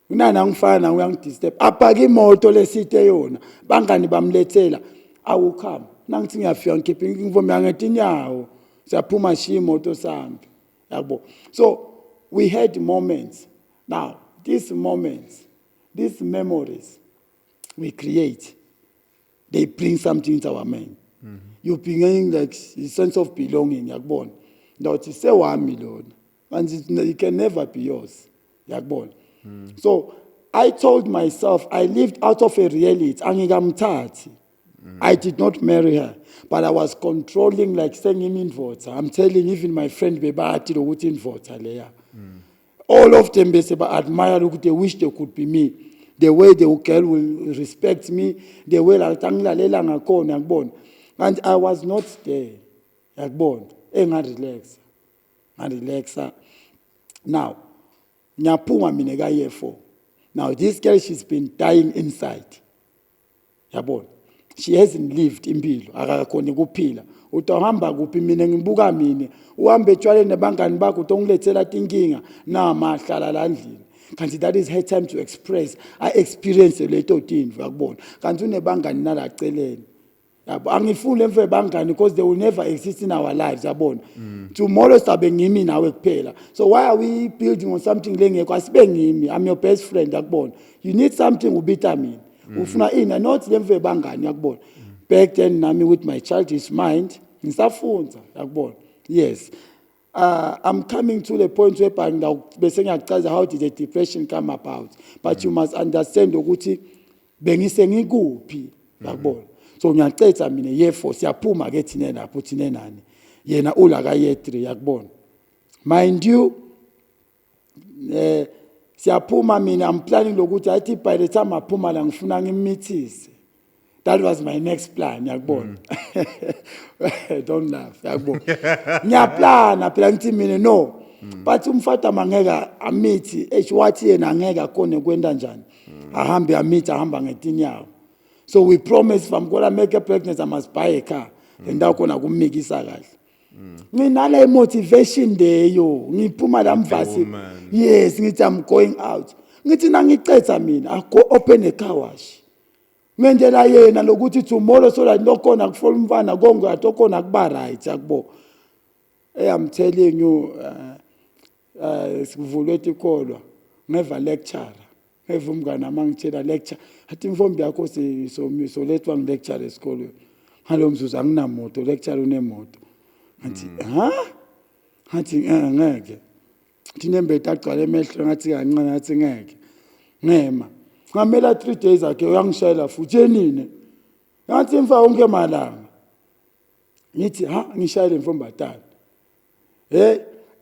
Unana ngifana uyangidisturb. Apaka imoto lesithe yona. Bangani bamlethela. I will come. Nangithi ngiyafika ngikhipha imvombi yangethi inyawo. Siyaphuma shiya imoto sambi. Yabo. So, we had moments. Now, these moments, these memories we create, they bring something into our mind. You bring like a sense of belonging. Now it's say 1 million, and it can never be yours. Yakubona. So I told myself I lived out of a reality. Angikamthathi. I did not marry her, but I was controlling, like saying him in voter. I'm telling even my friend Bebati ukuthi in voter leya. All of them they admire, they wish they could be me. The way the girl will respect me, the way lela ngakhona yakubona. And I was not there. Yakubona. Relax. Relaxa. Now, nyaphuma mina ka year 4. Now this girl, she's been dying inside. Yabona. She hasn't lived impilo, akakhona ukuphila. Utahamba kuphi mina ngibuka mina, uhambe etshwale nebangani bakho utongilethela inkinga na mahlala la ndlini. Kanti that is her time to express. I experience leto thing yakubona. Kanti unebangani nala celeni. Yabo angifuni emve bangani because they will never exist in our lives yabona. Tomorrow sabe ngimi nawe kuphela. So why are we building on something lengekho asibe ngimi? I'm your best friend yakubona. You need something ubita mina. Ufuna ina not lemve bangani yakubona. Back then nami with my childish mind ngisafunza yakubona. Yes. I'm coming to the point where bese ngiyachaza how did the depression come about. But you must understand ukuthi bengise ngikuphi yakubona. So ngiyacetha mina year 4 siyaphuma ke thina lapho thina nani. Yena ula ka year 3 yakubona. Mind you siyaphuma mina I'm planning lokuthi athi by the time aphuma la ngifuna ngimithise. That was my next plan yakubona. Don't laugh yakubona. Ngiyaplana phela ngithi mina no. But umfata mangeka amithi Eswatini yena angeka khona kwenda njani. Ahambe amithi ahamba ngetinyawo. So we promise if I'm going to make a pregnant I must buy a car. And that's going to make it kahle. Mina le motivation leyo ngiphuma la mvasi. Yes, ngithi I'm going out. Ngithi nangicetha mina I go open a car wash. Ngendlela yena lokuthi tomorrow so that nokhona kufola umfana konke atokhona kuba right yakubo. I'm telling you sikuvulwe ikolwa ngeva lecture. Ngeva umngane amangitshela lecture athi mfombi yakho so lethwa ngilecture esikolweni. Ngalo mzuzu anginamoto lecture unemoto. Ngathi ngathi ngeke. Thina agcwale emehlo ngathi kancane ngathi ngeke. Ngema. Ngamela 3 days akhe uyangishayela futhi enine. Ngathi mfa onke malanga. Ngithi ngishayele mfombatana.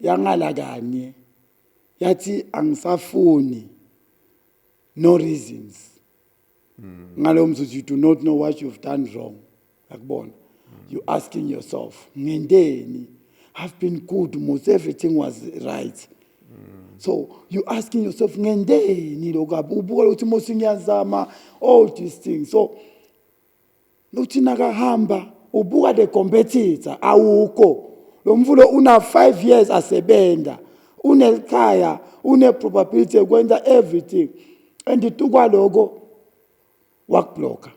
Yangala kanye. Yathi angisafuni. No reasons. Ngalo mzuzu you do not know what you've done wrong. Yakubona. You asking yourself, ngendeni? I've been good, most everything was right. So you asking yourself, ngendeni lokabu ubuka uthi mosingiyazama all these things. So uthi nakahamba ubuka the competitor awukho. Lo mvulo una 5 years asebenza. Unekhaya, une probability ukwenza everything. And itukwa logo work blocker.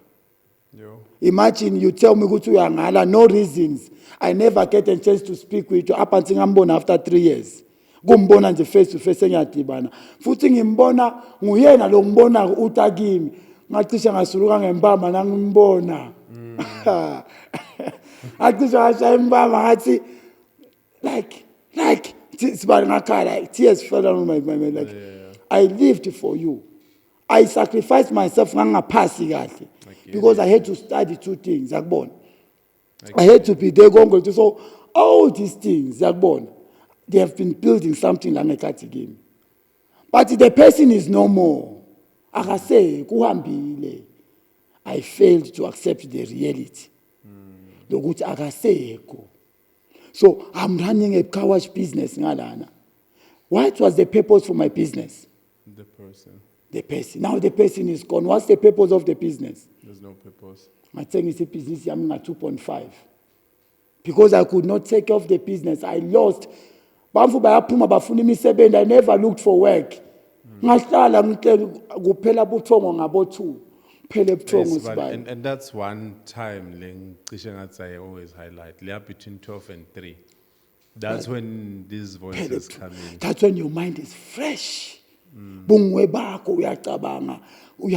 Imagine you tell me ukuthi uyangala no reasons. I never get a chance to speak with you up until ngambona after 3 years. Kumbona nje face to face engiyadibana. Futhi ngimbona nguyena lo ngibona utakimi. Ngacisha ngasuluka ngempama nangimbona. Acisha ngashaya impama ngathi like sibali ngakhala like tears fell down my like I lived for you. I sacrificed myself ngangapasi kahle because I had to study 2 things yakubona. I had to be there going to so all these things yakubona they have been building something like a game. But the person is no more. Akase kuhambile. I failed to accept the reality. Lokuthi akasekho. So I'm running a car wash business ngalana. What was the purpose for my business? The person. The person. Now the person is gone. What's the purpose of the business? There's no purpose. I think it's a business I'm at 2.5. Because I could not take off the business. I lost. I never looked for work. Yes, and that's one time I always highlight. Between 12 and 3. That's when these voices come in. That's when your mind is fresh. We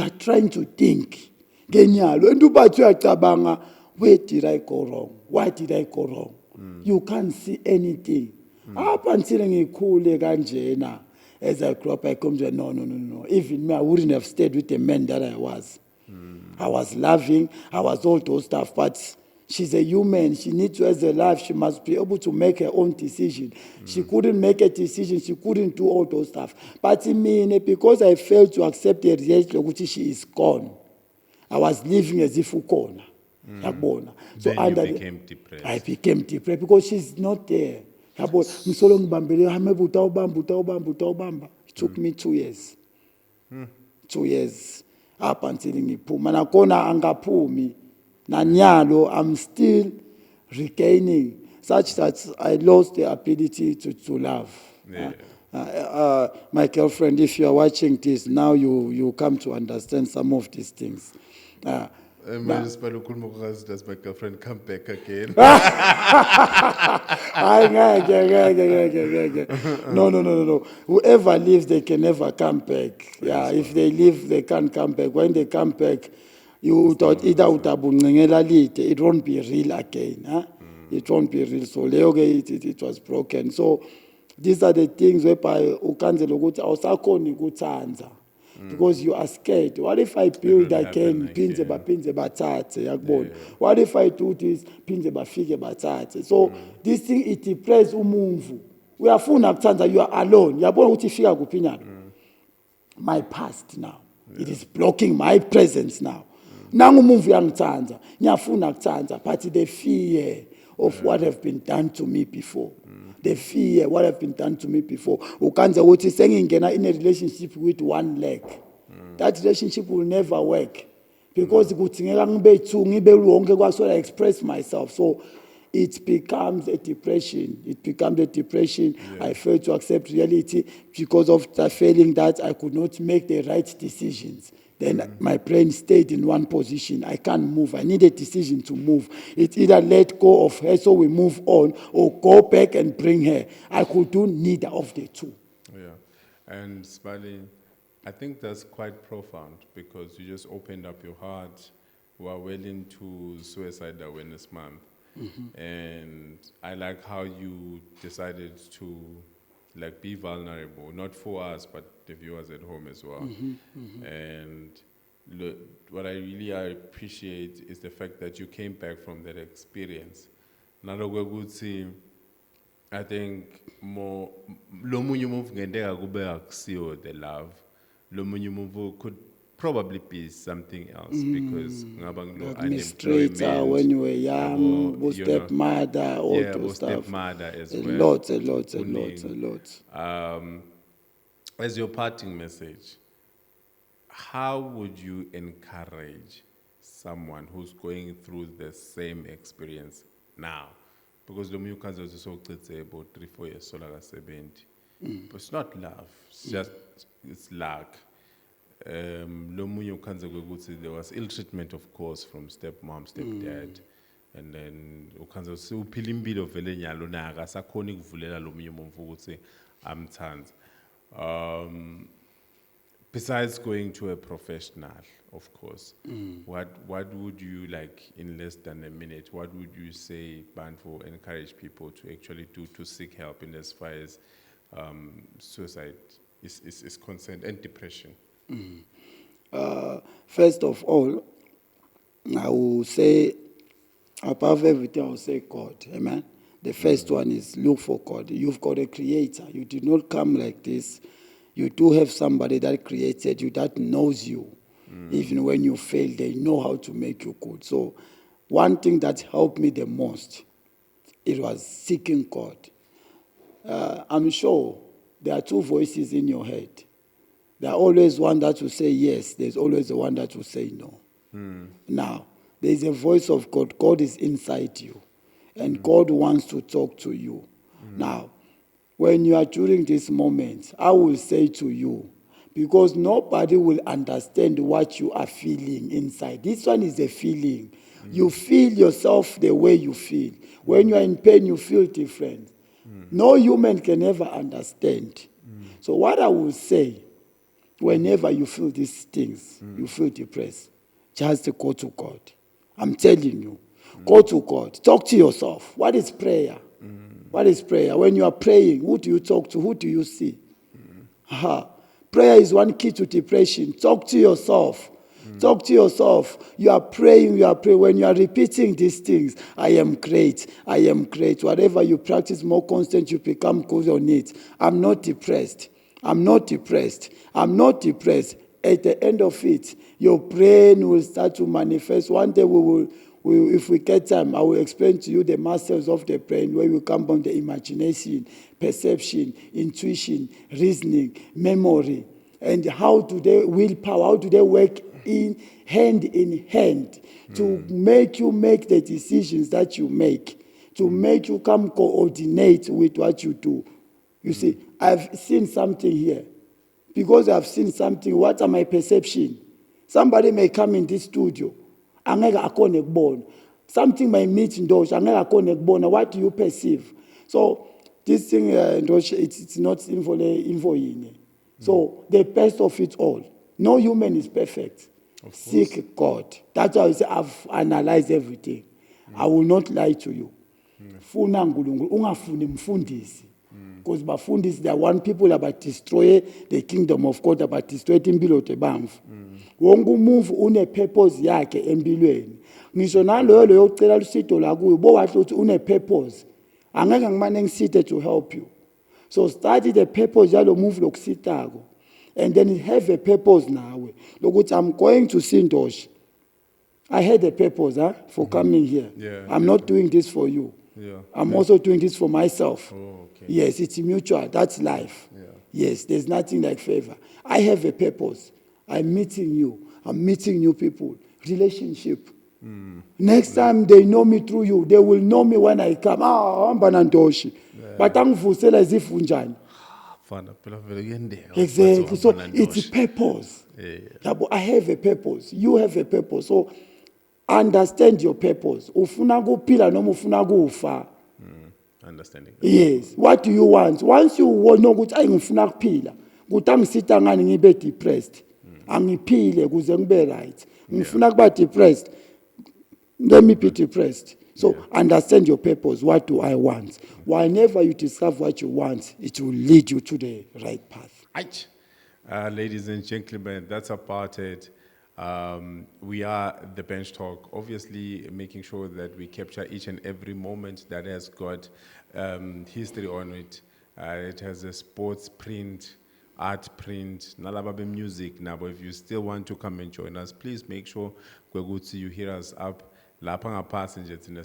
are trying to think. Where did I go wrong? Why did I go wrong? You can't see anything. Up until as I grew up, I come to no. Even me, I wouldn't have stayed with the man that I was. I was loving, I was all those stuff, but she's a human. She needs to, as a life, she must be able to make her own decision. She couldn't make a decision. She couldn't do all those stuff. But in me, because I failed to accept the reality of which she is gone, I was living as if ukona. So Then you became depressed. I became depressed because she's not there. It took me 2 years. 2 years up until ngiphuma. Nakona angaphumi. Nanyalo, I'm still regaining, such that I lost the ability to love. Yeah. My girlfriend, if you are watching this, now you come to understand some of these things. Does my girlfriend come back again? No. Whoever leaves, they can never come back. Yeah, if they leave, they can't come back. When they come back, you thought it won't be real again. Huh? It won't be real. So it was broken. So these are the things whereby ukanze lokuthi awusakhoni ukuthanza. Because you are scared. What if I build again? Pinze bathathe, yakubona. What if I do this? Pinze bafike bathathe. So this thing it depresses umumvu. Uyafuna ukuthanza, you are alone. Yabona ukuthi ifika kuphi nyana. My past now. It is blocking my presence now. Nangu umumvu uyangithanza. Ngiyafuna ukuthanza, but the fear of what have been done to me before. The fear, what have been done to me before. Ukanza uthi sengingena in a relationship with one leg. That relationship will never work. Because ukuthi ngeke ngibe two, ngibe wonke kwaso I express myself. So it becomes a depression. It becomes a depression. Yeah. I failed to accept reality because of the feeling that I could not make the right decisions. Then my brain stayed in one position. I can't move. I need a decision to move. It's either let go of her so we move on or go back and bring her. I could do neither of the two. Yeah. And Smiley, I think that's quite profound because you just opened up your heart. We are well into Suicide Awareness Month. And I like how you decided to be vulnerable, not for us, but the viewers at home as well. And what I really appreciate is the fact that you came back from that experience. I think more lomunye move ngendeka kube akusiyo the love. Lomunye move could probably be something else because administrator when you were young, stepmother, all those stuff. Stepmother as well. A lot. As your parting message, how would you encourage someone who's going through the same experience now? Because the new cancer is so about 3-4 years, so like 70. But it's not love, it's lack. There was ill treatment, of course, from stepmom, stepdad. And then besides going to a professional, of course, what would you, in less than a minute, what would you say, Banfo, encourage people to actually do to seek help in as far as suicide is concerned and depression? First of all, I will say, above everything, I will say God. Amen. The first one is look for God. You've got a creator. You did not come like this. You do have somebody that created you, that knows you. Even when you fail, they know how to make you good. So one thing that helped me the most, it was seeking God. I'm sure there are two voices in your head. There's always one that will say yes. There's always the one that will say no. Now, there's a voice of God. God is inside you. And God wants to talk to you. Now, when you are during this moment, I will say to you, because nobody will understand what you are feeling inside. This one is a feeling. You feel yourself the way you feel. When you are in pain, you feel different. No human can ever understand. So what I will say, whenever you feel these things, you feel depressed, just go to God. I'm telling you, go to God. Talk to yourself. What is prayer? What is prayer? When you are praying, who do you talk to? Who do you see? Prayer is one key to depression. Talk to yourself. Talk to yourself. You are praying, you are praying. When you are repeating these things, I am great, I am great. Whatever you practice more constant, you become good on it. I'm not depressed. I'm not depressed. I'm not depressed. At the end of it, your brain will start to manifest. One day if we get time, I will explain to you the masters of the brain, where we come from the imagination, perception, intuition, reasoning, memory, and how do they willpower, how do they work in hand to make you make the decisions that you make, to make you come coordinate with what you do. You see, I've seen something here. Because I've seen something, what are my perception? Somebody may come in this studio, angeke akhone kubona. Something may meet Ndosh, angeke akhone kubona. What do you perceive? So this thing, Ndosh, it's not info yini. So the best of it all. No human is perfect. Seek God. That's why I say I've analyzed everything. I will not lie to you. Funa ngulungulu, ungafuni mfundisi. Because bafundisi, there are one people about destroy the kingdom of God, about destroy impilo tebamfu. Wonke umuntu une purpose yakhe empilweni. Ngisho naloyo yocela lusito la kuyo, bo wathi uthi une purpose. Angeke ngimane ngisite to help you. So study the purpose yalo move lokusitako. And then have a purpose nawe. Lokuthi I'm going to Sindosh. I had a purpose for coming here. Yeah, I'm not doing this for you. Yeah. I'm also doing this for myself. Oh, okay. Yes, it's mutual. That's life. Yeah. Yes, there's nothing like favor. I have a purpose. I'm meeting you. I'm meeting new people. Relationship. Next time they know me through you, they will know me when I come. Hamba nandoshi. But angivusela izifo njani. Exactly. So it's purpose. Yeah. I have a purpose. You have a purpose. So understand your purpose. Ufuna kuphila noma ufuna kufa. Understanding. Yes. What do you want? Once you know ukuthi ayingifuna kuphila, ukuthi angisita ngani ngibe depressed. Angiphile kuze ngibe right. Ngifuna kuba depressed. Let me be depressed. So understand your purpose. What do I want? Whenever you discover what you want, it will lead you to the right path. Ladies and gentlemen, that's about it. We are the Bench Talk, obviously making sure that we capture each and every moment that has got history on it. It has a sports print, art print, nalababe music. Now, but if you still want to come and join us, please make sure you hear us up. Lapanga passengers in the